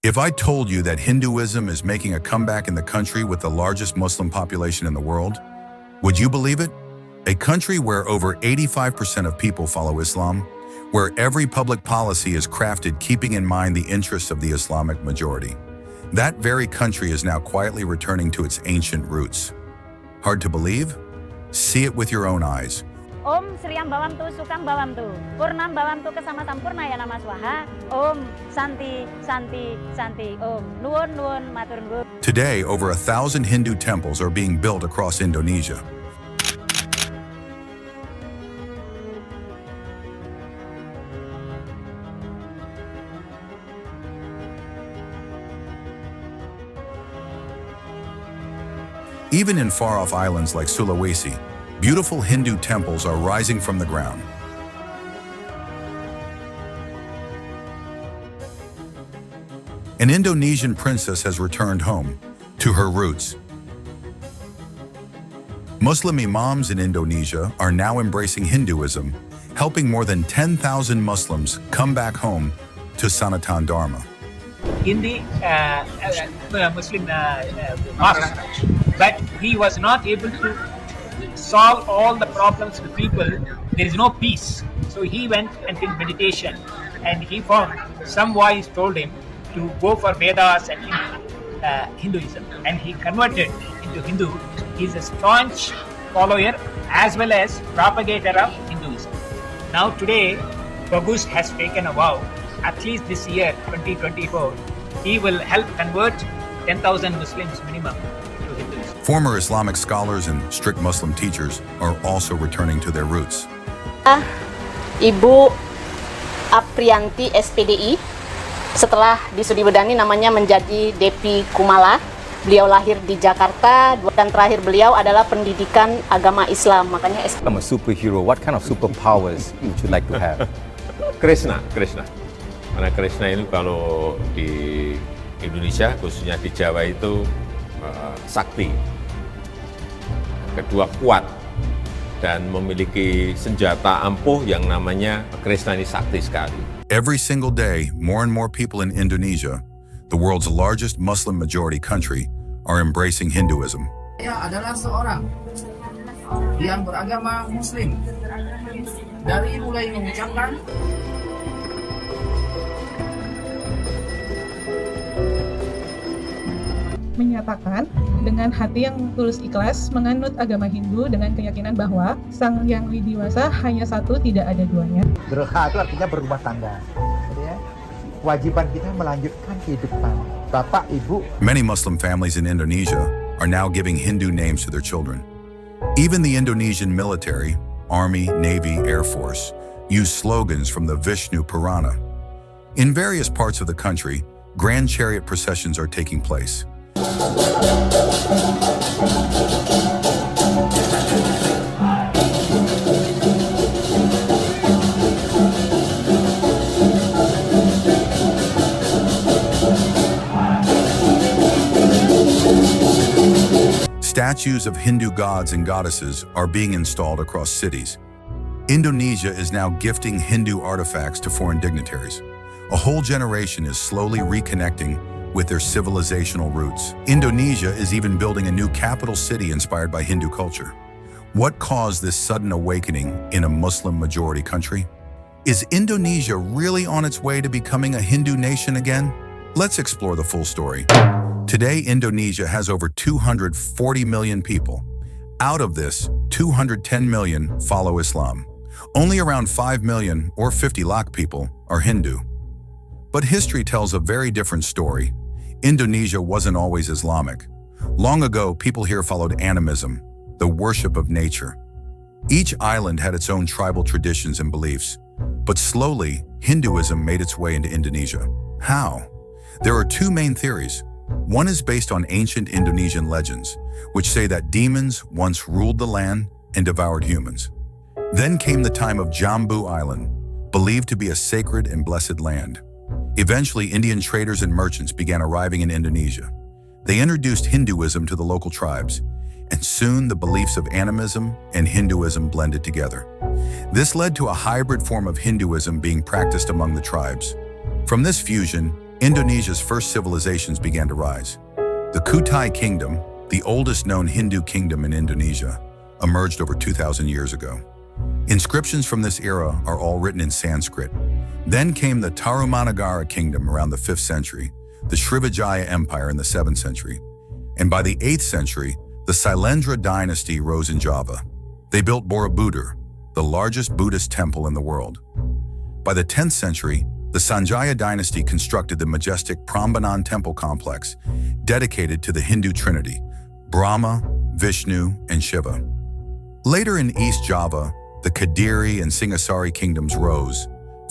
If I told you that Hinduism is making a comeback in the country with the largest Muslim population in the world, would you believe it? A country where over 85% of people follow Islam, where every public policy is crafted keeping in mind the interests of the Islamic majority. That very country is now quietly returning to its ancient roots. Hard to believe? See it with your own eyes. Om Sriam Bawam Tu Sukam Bawam Tu Purnam Bawam Tu Kesama Sampurna Ya Nama Swaha Om Santi Santi Santi Om Nuwun Nuwun Matur Nuwun. Today, over 1,000 Hindu temples are being built across Indonesia. Even in far-off islands like Sulawesi, beautiful Hindu temples are rising from the ground. An Indonesian princess has returned home to her roots. Muslim Imams in Indonesia are now embracing Hinduism, helping more than 10,000 Muslims come back home to Sanatan Dharma. In the Muslim mosque, but he was not able to solve all the problems with people. There is no peace. So he went and did meditation, and he found some voice told him to go for Vedas and Hinduism, and he converted into Hindu. He is a staunch follower as well as propagator of Hinduism. Now today, Bagus has taken a vow, at least this year, 2024, he will help convert 10,000 Muslims minimum to Hinduism. Former Islamic scholars and strict Muslim teachers are also returning to their roots. Ibu Aprianti SPDI, setelah disudibedani namanya menjadi Depi Kumala. Beliau lahir di Jakarta dan terakhir beliau adalah pendidikan agama Islam. Makanya I'm a superhero. What kind of superpowers would you like to have? Krishna. Karena Krishna itu kalau di Indonesia, khususnya di Jawa itu sakti. Kedua kuat dan memiliki senjata ampuh yang namanya Krishna ini sakti sekali. Every single day, more and more people in Indonesia, the world's largest Muslim majority country, are embracing Hinduism. Saya adalah seorang yang beragama Muslim. Dari mulai mengucapkan menyatakan dengan hati yang tulus ikhlas menganut agama Hindu dengan keyakinan bahwa Sang Yang Widiwasa hanya satu, tidak ada duanya. Berkah itu artinya berumah tangga. Ya. Kewajiban kita melanjutkan kehidupan. Bapak, Ibu. Many Muslim families in Indonesia are now giving Hindu names to their children. Even the Indonesian military, Army, Navy, Air Force, use slogans from the Vishnu Purana. In various parts of the country, grand chariot processions are taking place. Statues of Hindu gods and goddesses are being installed across cities. Indonesia is now gifting Hindu artifacts to foreign dignitaries. A whole generation is slowly reconnecting with their civilizational roots. Indonesia is even building a new capital city inspired by Hindu culture. What caused this sudden awakening in a Muslim-majority country? Is Indonesia really on its way to becoming a Hindu nation again? Let's explore the full story. Today, Indonesia has over 240 million people. Out of this, 210 million follow Islam. Only around 5 million, or 50 lakh people, are Hindu. But history tells a very different story. Indonesia wasn't always Islamic. Long ago, people here followed animism, the worship of nature. Each island had its own tribal traditions and beliefs, but slowly, Hinduism made its way into Indonesia. How? There are two main theories. One is based on ancient Indonesian legends, which say that demons once ruled the land and devoured humans. Then came the time of Jambu Island, believed to be a sacred and blessed land. Eventually, Indian traders and merchants began arriving in Indonesia. They introduced Hinduism to the local tribes, and soon the beliefs of animism and Hinduism blended together. This led to a hybrid form of Hinduism being practiced among the tribes. From this fusion, Indonesia's first civilizations began to rise. The Kutai Kingdom, the oldest known Hindu kingdom in Indonesia, emerged over 2,000 years ago. Inscriptions from this era are all written in Sanskrit. Then came the Tarumanagara Kingdom around the 5th century, the Srivijaya Empire in the 7th century, and by the 8th century, the Sailendra dynasty rose in Java. They built Borobudur, the largest Buddhist temple in the world. By the 10th century, the Sanjaya dynasty constructed the majestic Prambanan temple complex, dedicated to the Hindu trinity, Brahma, Vishnu, and Shiva. Later in East Java, the Kadiri and Singasari kingdoms rose,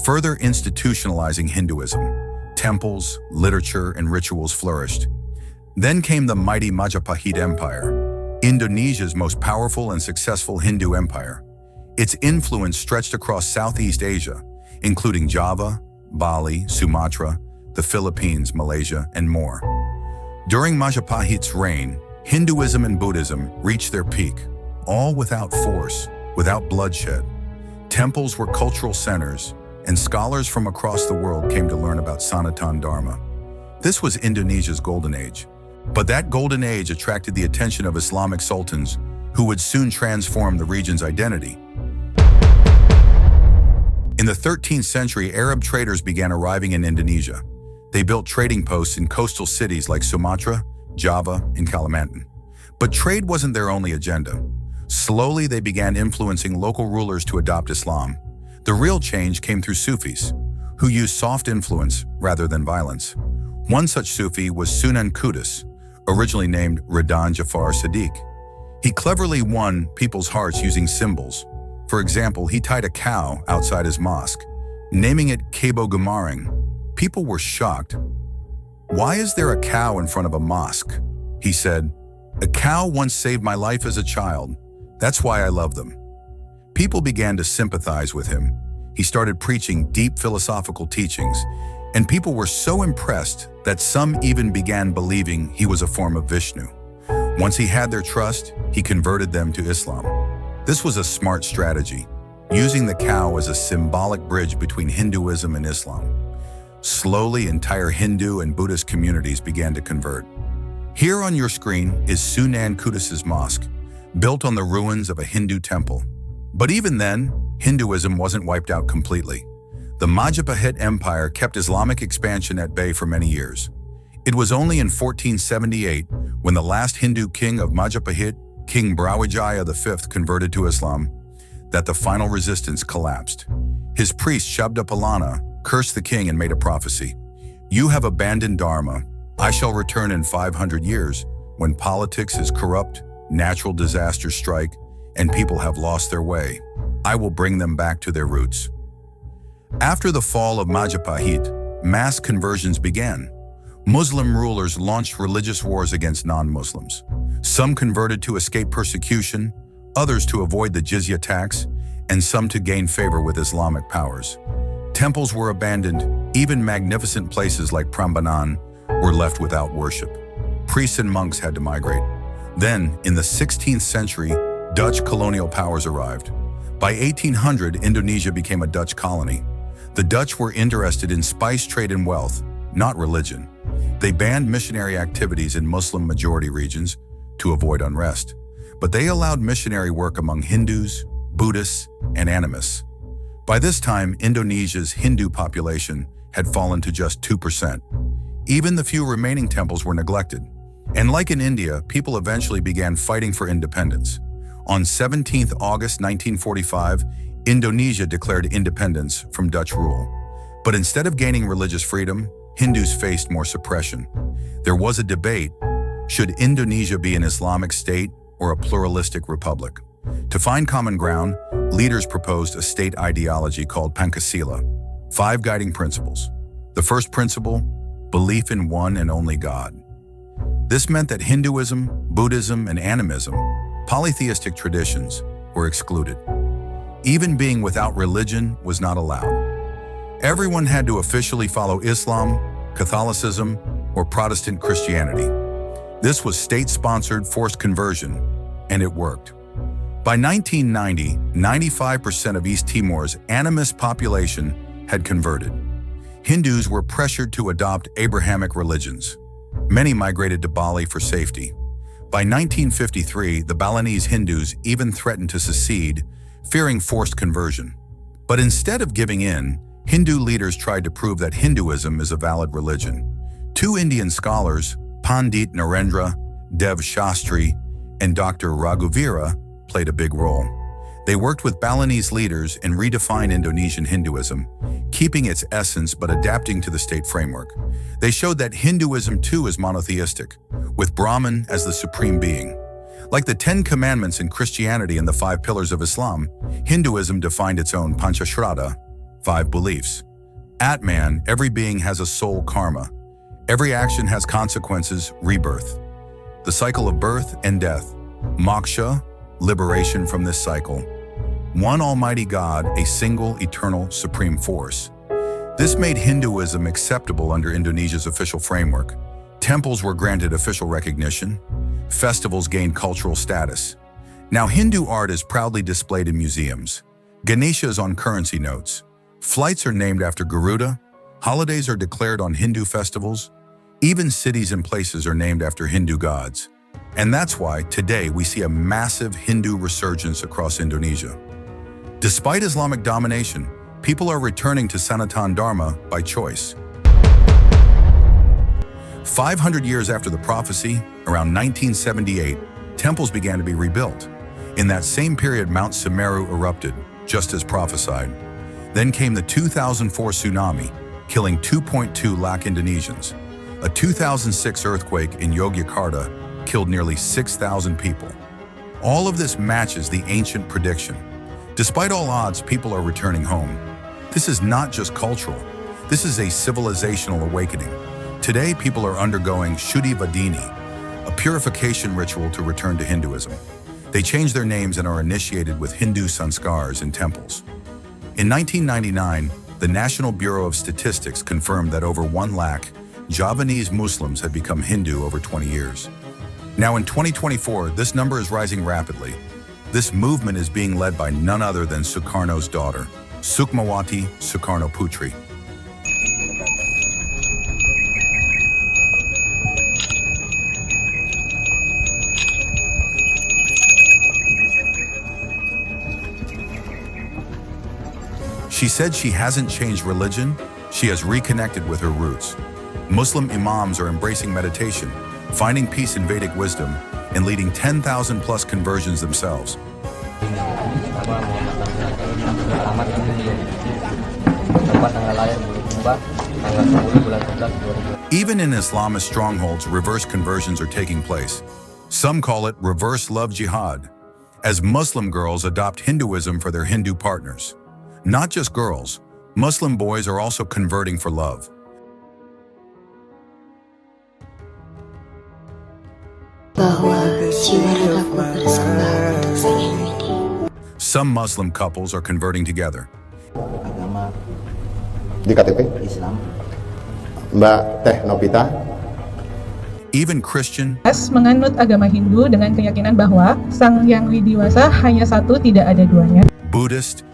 further institutionalizing Hinduism. Temples, literature, and rituals flourished. Then came the mighty Majapahit Empire, Indonesia's most powerful and successful Hindu empire. Its influence stretched across Southeast Asia, including Java, Bali, Sumatra, the Philippines, Malaysia, and more. During Majapahit's reign, Hinduism and Buddhism reached their peak, all without force, without bloodshed. Temples were cultural centers, and scholars from across the world came to learn about Sanatan Dharma. This was Indonesia's golden age. But that golden age attracted the attention of Islamic sultans, who would soon transform the region's identity. In the 13th century, Arab traders began arriving in Indonesia. They built trading posts in coastal cities like Sumatra, Java, and Kalimantan. But trade wasn't their only agenda. Slowly, they began influencing local rulers to adopt Islam. The real change came through Sufis, who used soft influence rather than violence. One such Sufi was Sunan Kudus, originally named Radan Jafar Sadiq. He cleverly won people's hearts using symbols. For example, he tied a cow outside his mosque, naming it Kebo Gumaring. People were shocked. "Why is there a cow in front of a mosque?" He said, "A cow once saved my life as a child. That's why I love them." People began to sympathize with him. He started preaching deep philosophical teachings, and people were so impressed that some even began believing he was a form of Vishnu. Once he had their trust, he converted them to Islam. This was a smart strategy, using the cow as a symbolic bridge between Hinduism and Islam. Slowly, entire Hindu and Buddhist communities began to convert. Here on your screen is Sunan Kudus's mosque, built on the ruins of a Hindu temple. But even then, Hinduism wasn't wiped out completely. The Majapahit Empire kept Islamic expansion at bay for many years. It was only in 1478, when the last Hindu king of Majapahit, King Brawijaya V, converted to Islam, that the final resistance collapsed. His priest Shabdapalana cursed the king and made a prophecy. "You have abandoned Dharma. I shall return in 500 years, when politics is corrupt, natural disasters strike, and people have lost their way. I will bring them back to their roots." After the fall of Majapahit, mass conversions began. Muslim rulers launched religious wars against non-Muslims. Some converted to escape persecution, others to avoid the jizya tax, and some to gain favor with Islamic powers. Temples were abandoned, even magnificent places like Prambanan were left without worship. Priests and monks had to migrate. Then, in the 16th century, Dutch colonial powers arrived. By 1800, Indonesia became a Dutch colony. The Dutch were interested in spice trade and wealth, not religion. They banned missionary activities in Muslim-majority regions to avoid unrest, but they allowed missionary work among Hindus, Buddhists, and animists. By this time, Indonesia's Hindu population had fallen to just 2%. Even the few remaining temples were neglected. And like in India, people eventually began fighting for independence. On 17th August 1945, Indonesia declared independence from Dutch rule. But instead of gaining religious freedom, Hindus faced more suppression. There was a debate: should Indonesia be an Islamic state or a pluralistic republic? To find common ground, leaders proposed a state ideology called Pancasila, 5 guiding principles. The first principle: belief in one and only God. This meant that Hinduism, Buddhism, and animism, polytheistic traditions, were excluded. Even being without religion was not allowed. Everyone had to officially follow Islam, Catholicism, or Protestant Christianity. This was state-sponsored forced conversion, and it worked. By 1990, 95% of East Timor's animist population had converted. Hindus were pressured to adopt Abrahamic religions. Many migrated to Bali for safety. By 1953, the Balinese Hindus even threatened to secede, fearing forced conversion. But instead of giving in, Hindu leaders tried to prove that Hinduism is a valid religion. Two Indian scholars, Pandit Narendra Dev Shastri and Dr. Raghuvira, played a big role. They worked with Balinese leaders and redefined Indonesian Hinduism, keeping its essence but adapting to the state framework. They showed that Hinduism too is monotheistic, with Brahman as the supreme being. Like the 10 Commandments in Christianity and the 5 pillars of Islam, Hinduism defined its own Panchashraddha, 5 beliefs. Atman, every being has a soul karma. Every action has consequences, rebirth. The cycle of birth and death. Moksha, liberation from this cycle. One Almighty God, a single, eternal, supreme force. This made Hinduism acceptable under Indonesia's official framework. Temples were granted official recognition. Festivals gained cultural status. Now Hindu art is proudly displayed in museums. Ganesha is on currency notes. Flights are named after Garuda. Holidays are declared on Hindu festivals. Even cities and places are named after Hindu gods. And that's why today we see a massive Hindu resurgence across Indonesia. Despite Islamic domination, people are returning to Sanatan Dharma by choice. 500 years after the prophecy, around 1978, temples began to be rebuilt. In that same period, Mount Semeru erupted, just as prophesied. Then came the 2004 tsunami, killing 2.2 lakh Indonesians. A 2006 earthquake in Yogyakarta killed nearly 6,000 people. All of this matches the ancient prediction. Despite all odds, people are returning home. This is not just cultural. This is a civilizational awakening. Today, people are undergoing Shuddhi Vadini, a purification ritual to return to Hinduism. They change their names and are initiated with Hindu sanskars in temples. In 1999, the National Bureau of Statistics confirmed that over 1 lakh Javanese Muslims had become Hindu over 20 years. Now in 2024, this number is rising rapidly. This movement is being led by none other than Sukarno's daughter, Sukmawati Sukarno Putri. She said she hasn't changed religion, she has reconnected with her roots. Muslim Imams are embracing meditation, finding peace in Vedic wisdom, and leading 10,000 plus conversions themselves. Even in Islamist strongholds, reverse conversions are taking place. Some call it reverse love jihad, as Muslim girls adopt Hinduism for their Hindu partners. Not just girls, Muslim boys are also converting for love. Some Muslim couples are converting together. Di KTP Islam, Mbak Teh Novita. Even Christian menganut agama Hindu dengan keyakinan bahwa Sang Yang Widiwasa hanya satu, tidak ada duanya. Buddhist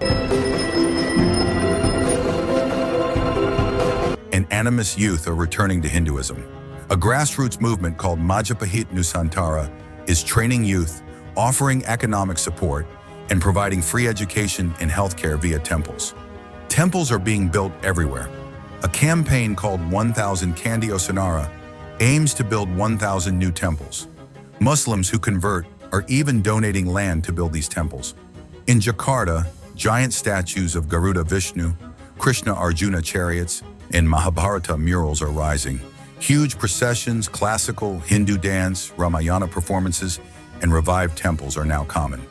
and animist youth are returning to Hinduism. A grassroots movement called Majapahit Nusantara is training youth, offering economic support, and providing free education and healthcare via temples. Temples are being built everywhere. A campaign called 1,000 Candi Osanara aims to build 1,000 new temples. Muslims who convert are even donating land to build these temples. In Jakarta, giant statues of Garuda Vishnu, Krishna Arjuna chariots, and Mahabharata murals are rising. Huge processions, classical Hindu dance, Ramayana performances, and revived temples are now common.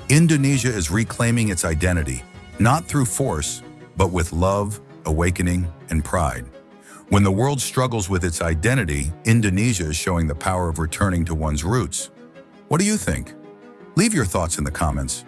Indonesia is reclaiming its identity, not through force, but with love, awakening, and pride. When the world struggles with its identity, Indonesia is showing the power of returning to one's roots. What do you think? Leave your thoughts in the comments.